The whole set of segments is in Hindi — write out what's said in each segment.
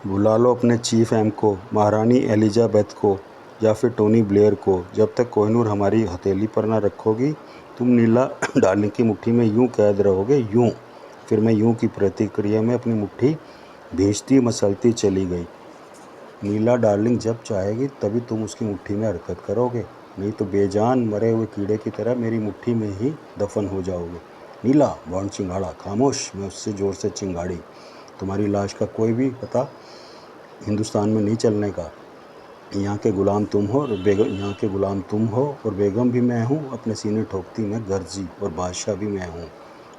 बुला लो अपने चीफ एम को, महारानी एलिजाबेथ को या फिर टोनी ब्लेयर को। जब तक कोहिनूर हमारी हथेली पर ना रखोगी, तुम नीला डार्लिंग की मुट्ठी में यूं कैद रहोगे, यूं। फिर मैं यूं की प्रतिक्रिया में अपनी मुट्ठी भींचती मसलती चली गई। नीला डार्लिंग जब चाहेगी तभी तुम उसकी मुट्ठी में हरकत करोगे, नहीं तो बेजान मरे हुए कीड़े की तरह मेरी मुट्ठी में ही दफन हो जाओगे। नीला, बॉन्ड चिंगाड़ा। खामोश, मैं उससे ज़ोर से चिंगाड़ी। तुम्हारी लाश का कोई भी पता हिंदुस्तान में नहीं चलने का। यहाँ के गुलाम तुम हो और बेगम भी मैं हूँ। अपने सीने ठोकती मैं गर्जी, और बादशाह भी मैं हूँ,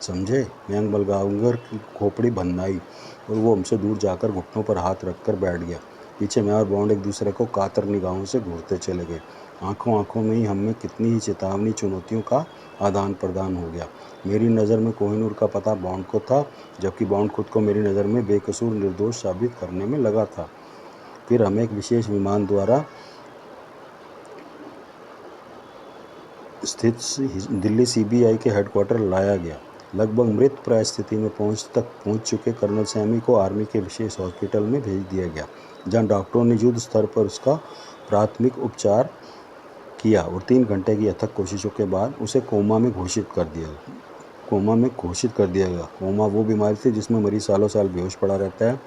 समझे। मैं बलगाऊंगर की खोपड़ी भन्नाई और वो हमसे दूर जाकर घुटनों पर हाथ रखकर बैठ गया। पीछे मैं और बॉन्ड एक दूसरे को कातर निगाहों से घूरते चले गए। आंखों आंखों में ही हमें कितनी ही चेतावनी चुनौतियों का आदान प्रदान हो गया। मेरी नज़र में कोहिनूर का पता बॉन्ड को था, जबकि बॉन्ड खुद को मेरी नज़र में बेकसूर निर्दोष साबित करने में लगा था। फिर हमें एक विशेष विमान द्वारा स्थित दिल्ली सीबीआई के हेडक्वार्टर लाया गया। लगभग मृत प्राय स्थिति में पहुंच चुके कर्नल सैमी को आर्मी के विशेष हॉस्पिटल में भेज दिया गया, जहां डॉक्टरों ने युद्ध स्तर पर उसका प्राथमिक उपचार किया और 3 घंटे की अथक कोशिशों के बाद उसे कोमा में घोषित कर दिया गया। कोमा वो बीमारी थी जिसमें मरीज सालों साल बेहोश पड़ा रहता है,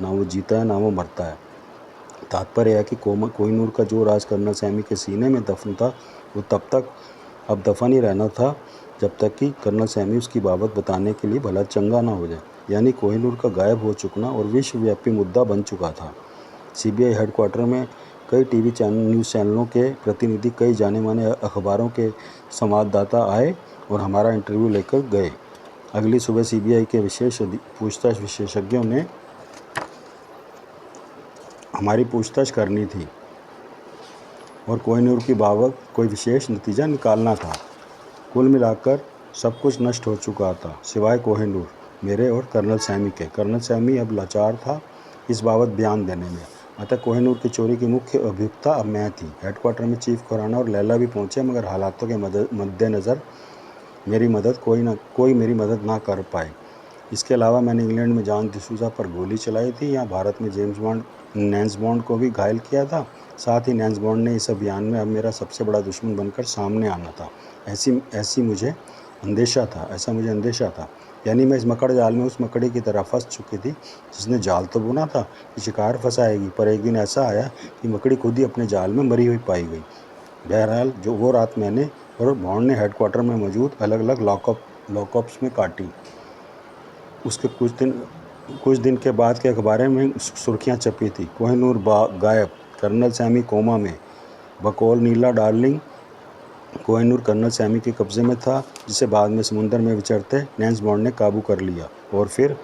ना वो जीता है ना वो मरता है। तात्पर्य है कि कोहिनूर का जो राज कर्नल सैमी के सीने में दफन था, वो अब दफन ही रहना था, जब तक कि कर्नल सैमी उसकी बाबत बताने के लिए भला चंगा ना हो जाए। यानी कोहिनूर का गायब हो चुकना और विश्वव्यापी मुद्दा बन चुका था। सीबीआई हेडक्वार्टर में कई टीवी न्यूज़ चैनलों के प्रतिनिधि, कई जाने माने अखबारों के संवाददाता आए और हमारा इंटरव्यू लेकर गए। अगली सुबह सीबीआई के पूछताछ विशेषज्ञों ने हमारी पूछताछ करनी थी और कोहिनूर की बाबत कोई विशेष नतीजा निकालना था। कुल मिलाकर सब कुछ नष्ट हो चुका था, सिवाय कोहिनूर, मेरे और कर्नल सैमी के। कर्नल सैमी अब लाचार था इस बाबत बयान देने में। अतः कोहिनूर की चोरी की मुख्य अभियुक्ता अब मैं थी। हेडक्वार्टर में चीफ खुराना और लैला भी पहुंचे, मगर हालातों के मद्देनज़र कोई मेरी मदद ना कर पाए। इसके अलावा मैंने इंग्लैंड में जॉन डिसूजा पर गोली चलाई थी, यहाँ भारत में नैंस बॉन्ड को भी घायल किया था। साथ ही नैंस बॉन्ड ने इस अभियान में अब मेरा सबसे बड़ा दुश्मन बनकर सामने आना था। ऐसा मुझे अंदेशा था। यानी मैं इस मकड़ जाल में उस मकड़ी की तरह फंस चुकी थी जिसने जाल तो बुना था कि शिकार फंसाएगी, पर एक दिन ऐसा आया कि मकड़ी खुद ही अपने जाल में मरी हुई पाई गई। बहरहाल जो वो रात मैंने और बॉन्ड ने हेडक्वार्टर में मौजूद अलग अलग लॉकअप्स में काटी। उसके कुछ दिन के बाद के अखबारों में सुर्खियां छपी थी, कोहिनूर गायब, कर्नल सैमी कोमा में, बकौल नीला डार्लिंग कोहिनूर कर्नल सैमी के कब्जे में था, जिसे बाद में समुंदर में विचरते नैंस बॉन्ड ने काबू कर लिया। और फिर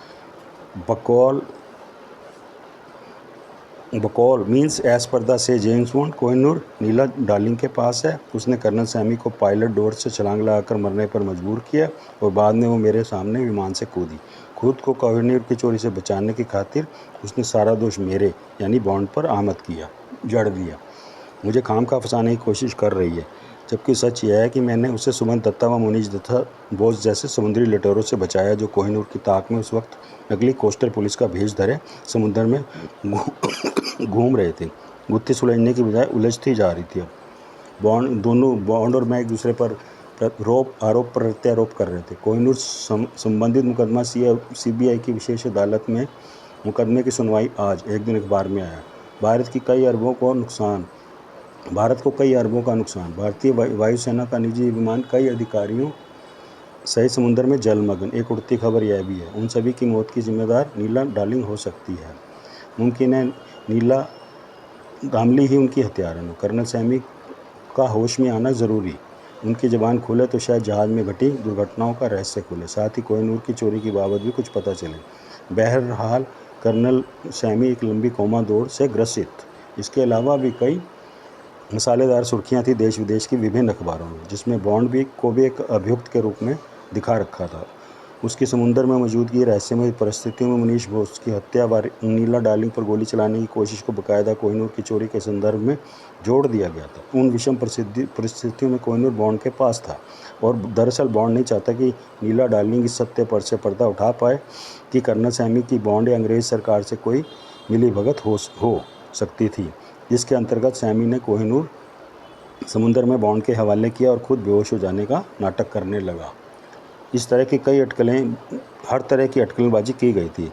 बकौल मीन्स एज पर द से जेम्स बॉन्ड, कोहिनूर नीला डार्लिंग के पास है। उसने कर्नल सैमी को पायलट डोर से छलांग लगाकर मरने पर मजबूर किया और बाद में वो मेरे सामने विमान से कूदी। खुद को कोहिनूर की चोरी से बचाने की खातिर उसने सारा दोष मेरे यानी बॉन्ड पर जड़ दिया। मुझे खामखा फंसाने की कोशिश कर रही है, जबकि सच यह है कि मैंने उसे सुमंत दत्ता व मुनीश दत्ता बोस जैसे समुद्री लुटेरों से बचाया, जो कोहिनूर की ताक में उस वक्त नकली कोस्टल पुलिस का भेष धरे समुद्र में घूम रहे थे। गुत्थी सुलझने की बजाय उलझती जा रही थी। बॉन्ड और मैं एक दूसरे पर आरोप प्रत्यारोप कर रहे थे। कोहिनूर संबंधित मुकदमा सीबीआई की विशेष अदालत में मुकदमे की सुनवाई आज एक दिन अखबार में आया। भारत को कई अरबों का नुकसान। भारतीय वायुसेना का निजी विमान कई अधिकारियों सही समुद्र में जलमग्न। एक उड़ती खबर यह भी है, उन सभी की मौत की जिम्मेदार नीला डार्लिंग हो सकती है। मुमकिन है नीला गामली ही उनकी हत्यारन हो। कर्नल सैमी का होश में आना ज़रूरी। उनकी ज़बान खुले तो शायद जहाज़ में घटी दुर्घटनाओं का रहस्य खुले, साथ ही कोहिनूर की चोरी की बाबत भी कुछ पता चले। बहरहाल कर्नल सैमी एक लंबी कोमा दौड़ से ग्रसित। इसके अलावा भी कई मसालेदार सुर्खियां थी देश विदेश की विभिन्न अखबारों में, जिसमें बॉन्ड को भी एक अभियुक्त के रूप में दिखा रखा था। उसकी समुद्र में मौजूदगी, रहस्यमय परिस्थितियों में मुनीश बोस की हत्या, नीला डार्लिंग पर गोली चलाने की कोशिश को बाकायदा कोहिनूर की चोरी के संदर्भ में जोड़ दिया गया था। उन विषम परिस्थितियों में कोहिनूर बॉन्ड के पास था और दरअसल बॉन्ड नहीं चाहता कि नीला डार्लिंग इस सत्य पर से पर्दा उठा पाए कि कर्नल सैमी की बॉन्ड या अंग्रेज़ सरकार से कोई मिलीभगत हो सकती थी, जिसके अंतर्गत सैमी ने कोहिनूर समुंदर में बॉन्ड के हवाले किया और खुद बेहोश हो जाने का नाटक करने लगा। हर तरह की अटकलेंबाजी की गई थी।